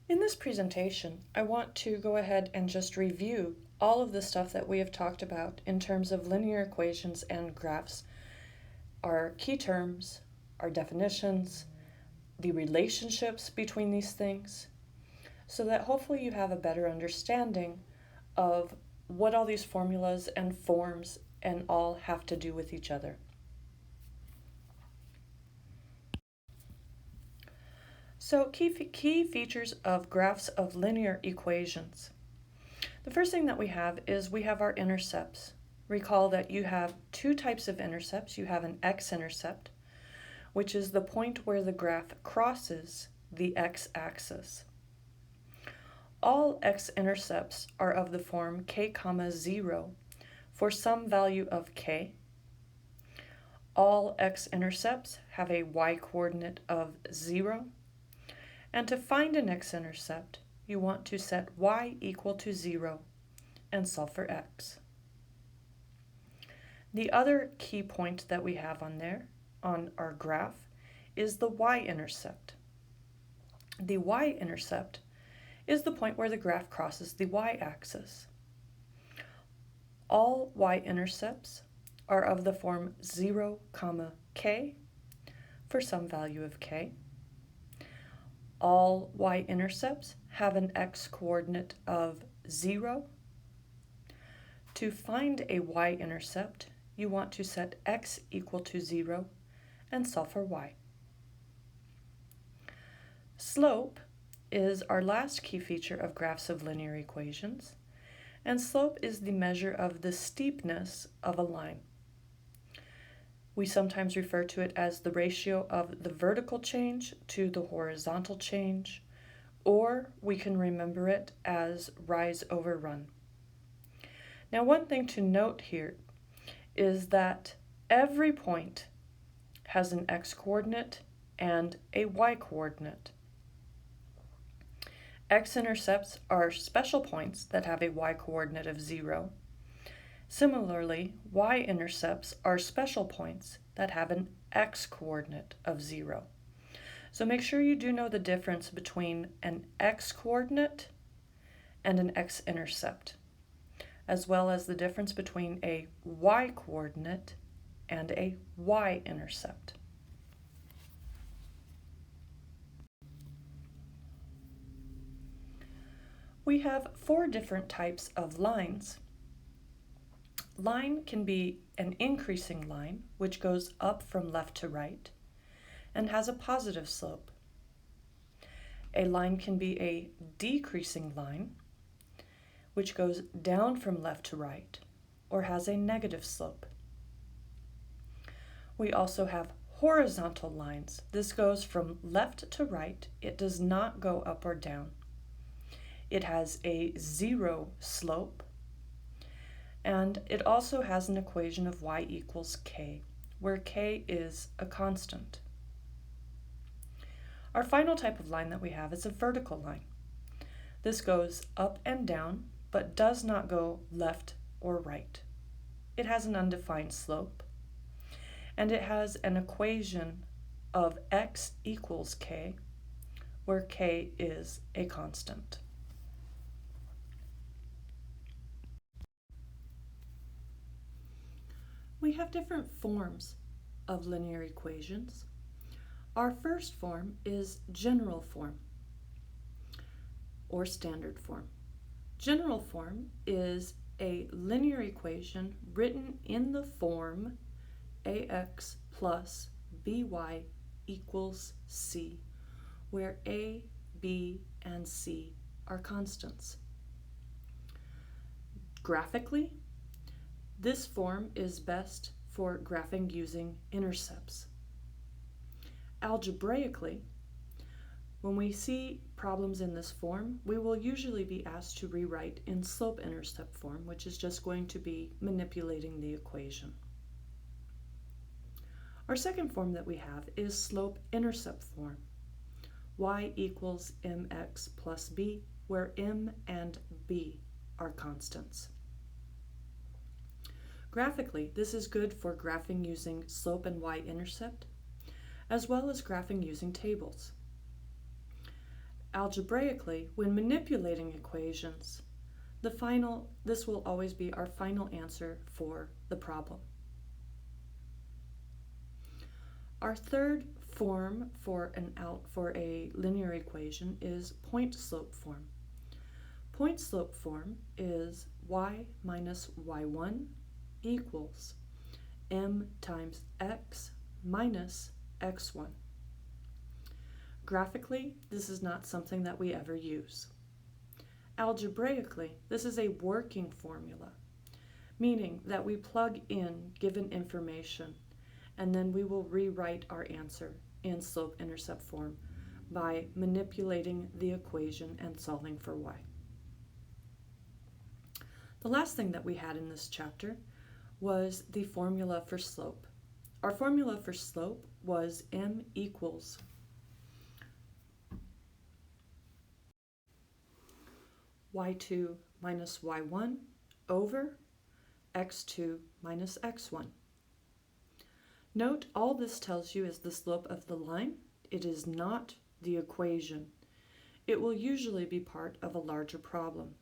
In this presentation, I want to go ahead and just review all of the stuff that we have talked about in terms of linear equations and graphs, our key terms, our definitions, the relationships between these things, so that hopefully you have a better understanding of what all these formulas and forms and all have to do with each other. So key features of graphs of linear equations. The first thing that we have is we have our intercepts. Recall that you have two types of intercepts. You have an x-intercept, which is the point where the graph crosses the x-axis. All x-intercepts are of the form k, 0 for some value of k. All x-intercepts have a y-coordinate of 0. And to find an x-intercept, you want to set y equal to 0 and solve for x. The other key point that we have on our graph is the y-intercept. The y-intercept is the point where the graph crosses the y-axis. All y-intercepts are of the form 0, k for some value of k. All y-intercepts have an x-coordinate of 0. To find a y-intercept, you want to set x equal to 0 and solve for y. Slope is our last key feature of graphs of linear equations, and slope is the measure of the steepness of a line. We sometimes refer to it as the ratio of the vertical change to the horizontal change, or we can remember it as rise over run. Now, one thing to note here is that every point has an x-coordinate and a y-coordinate. X-intercepts are special points that have a y-coordinate of 0. Similarly, y-intercepts are special points that have an x-coordinate of 0. So make sure you do know the difference between an x-coordinate and an x-intercept, as well as the difference between a y-coordinate and a y-intercept. We have 4 different types of lines. Line can be an increasing line, which goes up from left to right and has a positive slope. A line can be a decreasing line, which goes down from left to right or has a negative slope. We also have horizontal lines. This goes from left to right. It does not go up or down. It has a 0 slope. And it also has an equation of y equals k, where k is a constant. Our final type of line that we have is a vertical line. This goes up and down, but does not go left or right. It has an undefined slope, and it has an equation of x equals k, where k is a constant. We have different forms of linear equations. Our first form is general form or standard form. General form is a linear equation written in the form ax plus by equals c, where a, b, and c are constants. Graphically, this form is best for graphing using intercepts. Algebraically, when we see problems in this form, we will usually be asked to rewrite in slope-intercept form, which is just going to be manipulating the equation. Our second form that we have is slope-intercept form. Y equals mx plus b, where m and b are constants. Graphically, this is good for graphing using slope and y-intercept, as well as graphing using tables. Algebraically, when manipulating equations, this will always be our final answer for the problem. Our third form for a linear equation is point-slope form. Point-slope form is y minus y1 equals m times x minus x1. Graphically, this is not something that we ever use. Algebraically, this is a working formula, meaning that we plug in given information and then we will rewrite our answer in slope-intercept form by manipulating the equation and solving for y. The last thing that we had in this chapter was the formula for slope. Our formula for slope was m equals y2 minus y1 over x2 minus x1. Note, all this tells you is the slope of the line. It is not the equation. It will usually be part of a larger problem.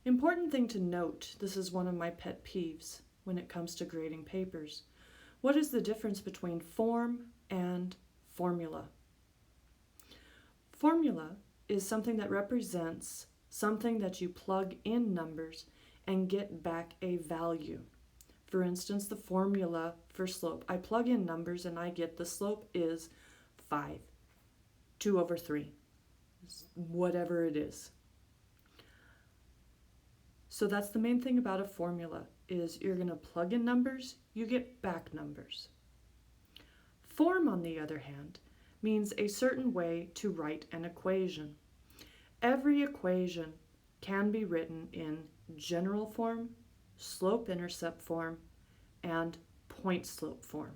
Important thing to note, this is one of my pet peeves when it comes to grading papers. What is the difference between form and formula? Formula is something that represents something that you plug in numbers and get back a value. For instance, the formula for slope. I plug in numbers and I get the slope is 5, 2 over 3, whatever it is. So that's the main thing about a formula, is you're going to plug in numbers, you get back numbers. Form, on the other hand, means a certain way to write an equation. Every equation can be written in general form, slope-intercept form, and point-slope form.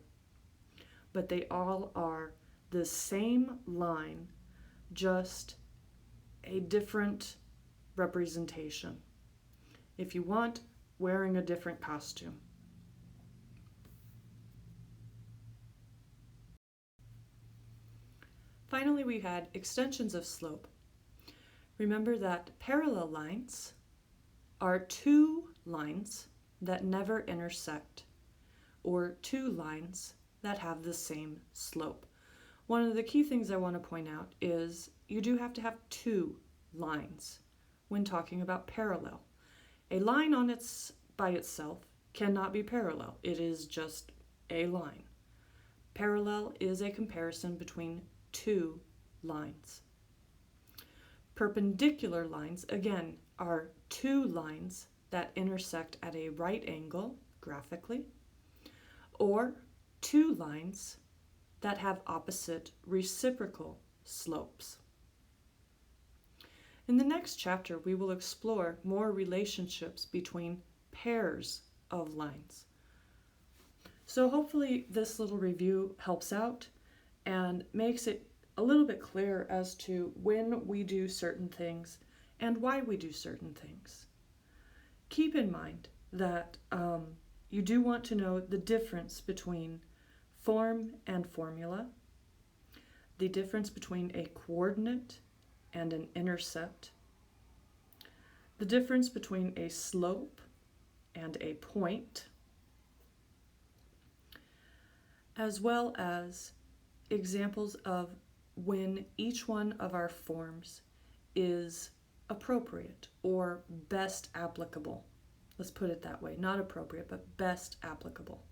But they all are the same line, just a different representation. If you want, wearing a different costume. Finally, we had extensions of slope. Remember that parallel lines are two lines that never intersect, or two lines that have the same slope. One of the key things I want to point out is you do have to have two lines when talking about parallel. A line by itself cannot be parallel. It is just a line. Parallel is a comparison between two lines. Perpendicular lines, again, are two lines that intersect at a right angle, graphically, or two lines that have opposite reciprocal slopes. In the next chapter, we will explore more relationships between pairs of lines. So hopefully this little review helps out and makes it a little bit clearer as to when we do certain things and why we do certain things. Keep in mind that you do want to know the difference between form and formula, the difference between a coordinate and an intercept, the difference between a slope and a point, as well as examples of when each one of our forms is appropriate or best applicable. Let's put it that way, not appropriate, but best applicable.